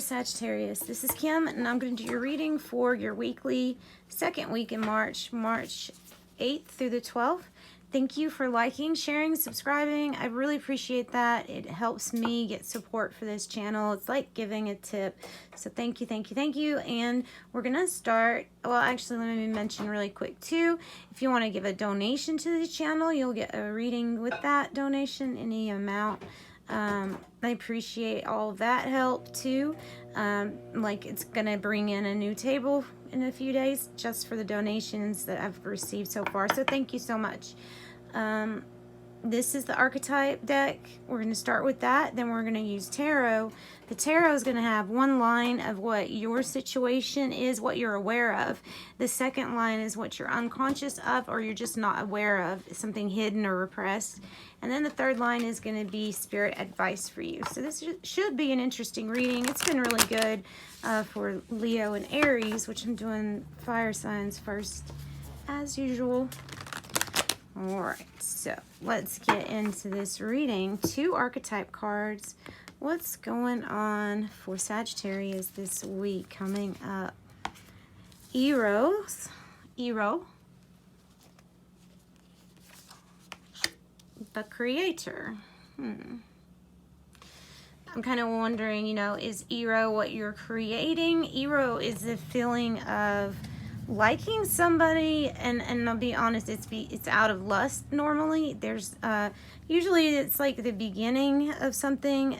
Sagittarius. This is Kim, and I'm going to do your reading for your weekly second week in March 8th through the 12th. Thank you for liking, sharing, subscribing. I really appreciate that. It helps me get support for this channel. It's like giving a tip. So thank you, thank you, thank you. And we're going to start, well, actually, let me mention really quick too. If you want to give a donation to the channel, you'll get a reading with that donation, any amount. I appreciate all of that help too. Like it's gonna bring in a new table in a few days just for the donations that I've received so far. So thank you so much. This is the archetype deck. We're going to start with that. Then we're going to use tarot. The tarot is going to have one line of what your situation is, what you're aware of. The second line is what you're unconscious of or you're just not aware of, something hidden or repressed. And then the third line is going to be spirit advice for you. So this should be an interesting reading. It's been really good for Leo and Aries, which I'm doing fire signs first as usual. Alright, so let's get into this reading. 2 archetype cards. What's going on for Sagittarius this week coming up? Eros. The creator. I'm kind of wondering, you know, is Ero what you're creating? Ero is the feeling of liking somebody, and I'll be honest, it's out of lust normally. There's usually it's like the beginning of something.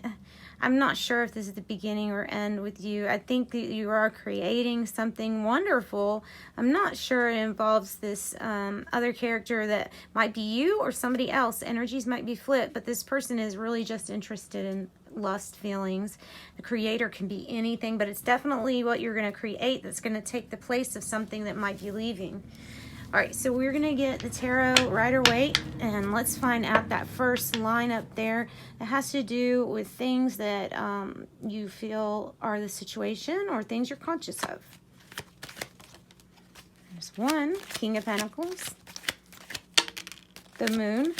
I'm not sure if this is the beginning or end with you. I think that you are creating something wonderful. I'm not sure it involves this other character that might be you or somebody else. Energies might be flipped, but this person is really just interested in lust feelings. The creator can be anything, but it's definitely what you're going to create that's going to take the place of something that might be leaving. All right, so we're going to get the tarot Rider-Waite, and let's find out that first line up there. It has to do with things that you feel are the situation or things you're conscious of. There's 1, King of Pentacles, the Moon.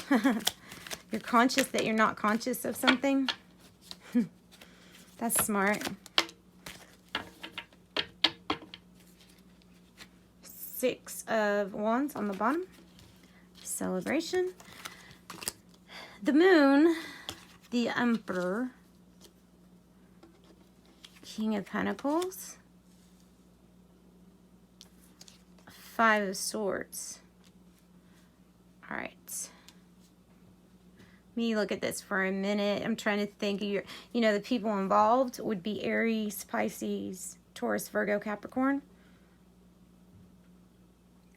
You're conscious that you're not conscious of something. That's smart. 6 of Wands on the bottom. Celebration. The Moon, the Emperor, King of Pentacles, 5 of Swords. All right. Me look at this for a minute. I'm trying to think of the people involved would be Aries, Pisces, Taurus, Virgo, Capricorn.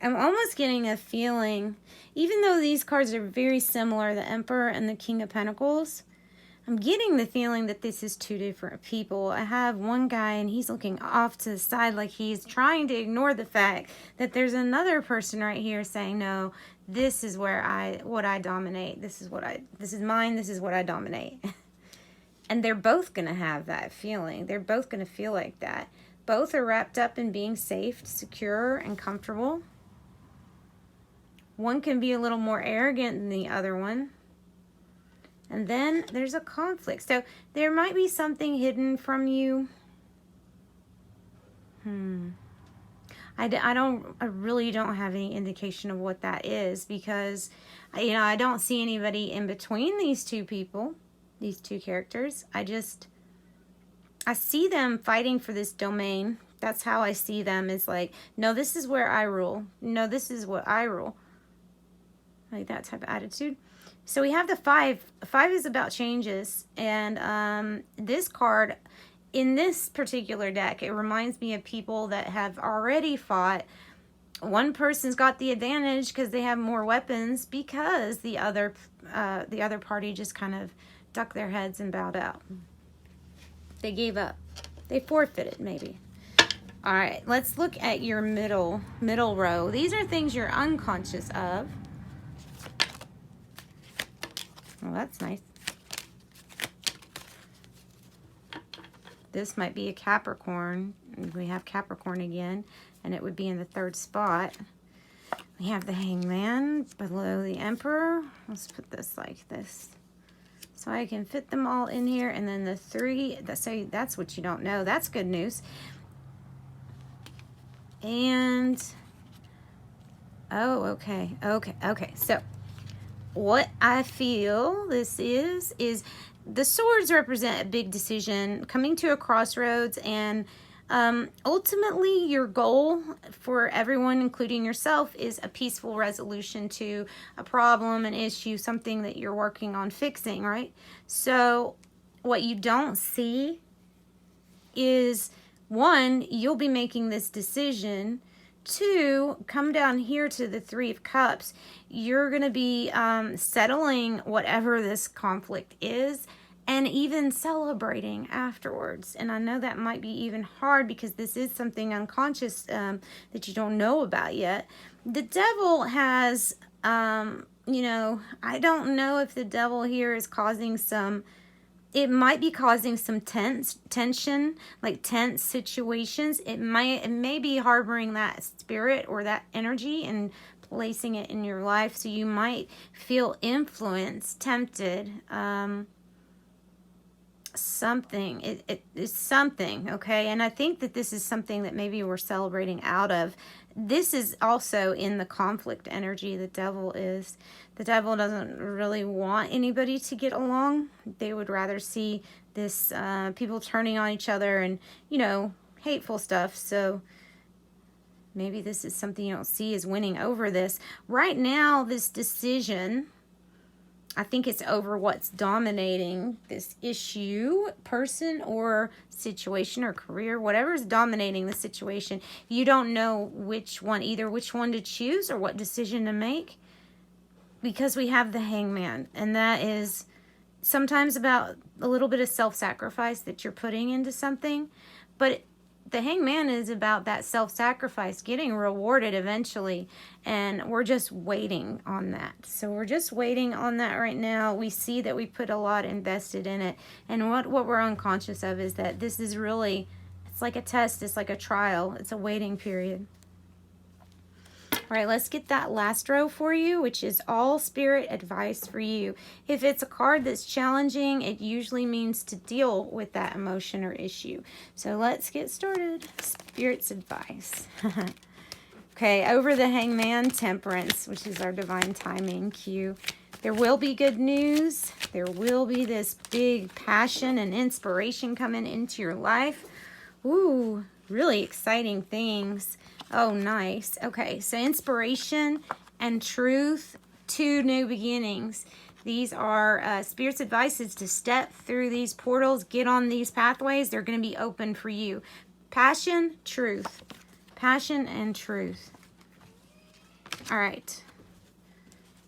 I'm almost getting a feeling, even though these cards are very similar, the Emperor and the King of Pentacles, I'm getting the feeling that this is 2 different people. I have one guy and he's looking off to the side like he's trying to ignore the fact that there's another person right here saying, no, this is what I dominate. This is mine. This is what I dominate. And they're both going to have that feeling. They're both going to feel like that. Both are wrapped up in being safe, secure, and comfortable. One can be a little more arrogant than the other one. And then there's a conflict. So there might be something hidden from you. I really don't have any indication of what that is, because I don't see anybody in between these 2 people, these 2 characters. I see them fighting for this domain. That's how I see them. It's like, no, this is where I rule. No, this is what I rule. Like that type of attitude. So we have the 5. 5 is about changes. And this card, in this particular deck, it reminds me of people that have already fought. One person's got the advantage because they have more weapons, because the other party just kind of ducked their heads and bowed out. They gave up. They forfeited, maybe. All right, let's look at your middle row. These are things you're unconscious of. Well, that's nice. This might be a Capricorn. We have Capricorn again, and it would be in the 3rd spot. We have the Hangman below the Emperor. Let's put this like this. so I can fit them all in here. And then the 3, that's what you don't know. That's good news. And, oh, okay. So what I feel this is the swords represent a big decision, coming to a crossroads, and ultimately your goal for everyone, including yourself, is a peaceful resolution to a problem, an issue, something that you're working on fixing, right? So what you don't see is, 1, you'll be making this decision. 2, come down here to the 3 of Cups. You're going to be settling whatever this conflict is, and even celebrating afterwards. And I know that might be even hard because this is something unconscious that you don't know about yet. The devil has, you know, I don't know if the devil here is causing some, it might be causing some tension, like tense situations. It may be harboring that spirit or that energy and placing it in your life. So you might feel influenced, tempted, something. It's something, okay? And I think that this is something that maybe we're celebrating out of. This is also in the conflict energy. The devil doesn't really want anybody to get along. They would rather see this people turning on each other and, you know, hateful stuff. So maybe this is something you don't see as winning over this. Right now, this decision, I think it's over what's dominating this issue, person or situation or career, whatever's dominating the situation. You don't know which one, either which one to choose or what decision to make, because we have the Hangman, and that is sometimes about a little bit of self-sacrifice that you're putting into something, but the Hangman is about that self-sacrifice getting rewarded eventually, and we're just waiting on that. So we're just waiting on that right now. We see that we put a lot invested in it, and what we're unconscious of is that this is really, it's like a test, it's like a trial, it's a waiting period. All right, let's get that last row for you, which is all spirit advice for you. If it's a card that's challenging, it usually means to deal with that emotion or issue. So let's get started. Spirit's advice. Okay, over the Hangman, Temperance, which is our divine timing cue. There will be good news. There will be this big passion and inspiration coming into your life. Ooh, really exciting things. Oh, nice. Okay, so inspiration and truth, 2 new beginnings. These are Spirit's advice is to step through these portals, get on these pathways. They're going to be open for you. Passion, truth. Passion and truth. All right.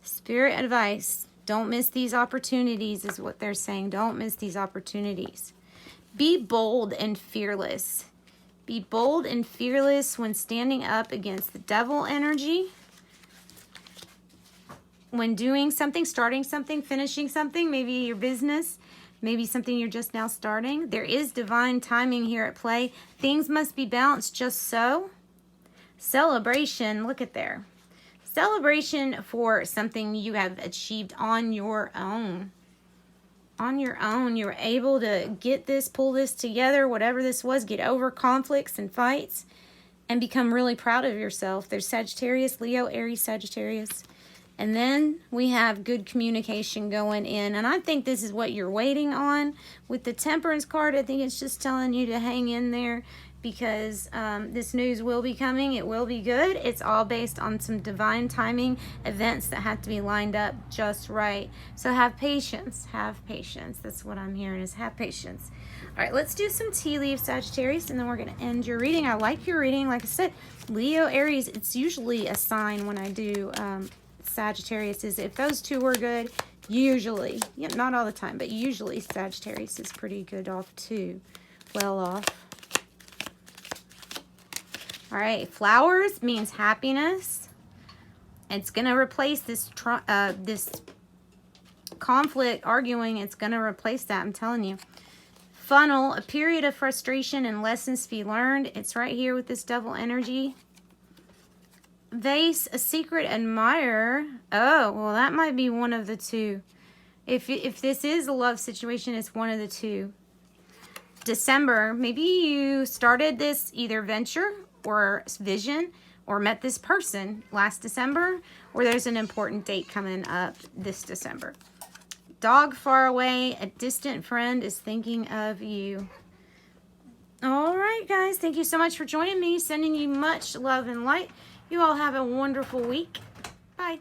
Spirit advice. Don't miss these opportunities is what they're saying. Don't miss these opportunities. Be bold and fearless. Be bold and fearless when standing up against the devil energy. When doing something, starting something, finishing something, maybe your business, maybe something you're just now starting. There is divine timing here at play. Things must be balanced just so. Celebration, look at there. Celebration for something you have achieved on your own. On your own, you were able to get this, pull this together, whatever this was, get over conflicts and fights, and become really proud of yourself. There's Sagittarius, Leo, Aries, Sagittarius. And then we have good communication going in. And I think this is what you're waiting on. With the Temperance card, I think it's just telling you to hang in there, because this news will be coming. It will be good. It's all based on some divine timing, events that have to be lined up just right. So have patience. Have patience. That's what I'm hearing, is have patience. All right, let's do some tea leaves, Sagittarius, and then we're going to end your reading. I like your reading. Like I said, Leo, Aries, it's usually a sign when I do Sagittarius, is if those 2 were good, usually, yeah, not all the time, but usually Sagittarius is pretty good off too. Well off. All right, flowers means happiness. It's going to replace this this conflict, arguing. It's going to replace that, I'm telling you. Funnel, a period of frustration and lessons to be learned. It's right here with this devil energy. Vase, a secret admirer. Oh, well, that might be one of the 2. If this is a love situation, it's one of the two. December, maybe you started this either venture or vision or met this person last December, or there's an important date coming up this December. Dog far away, a distant friend is thinking of you. All right, guys, thank you so much for joining me. Sending you much love and light. You all have a wonderful week. Bye.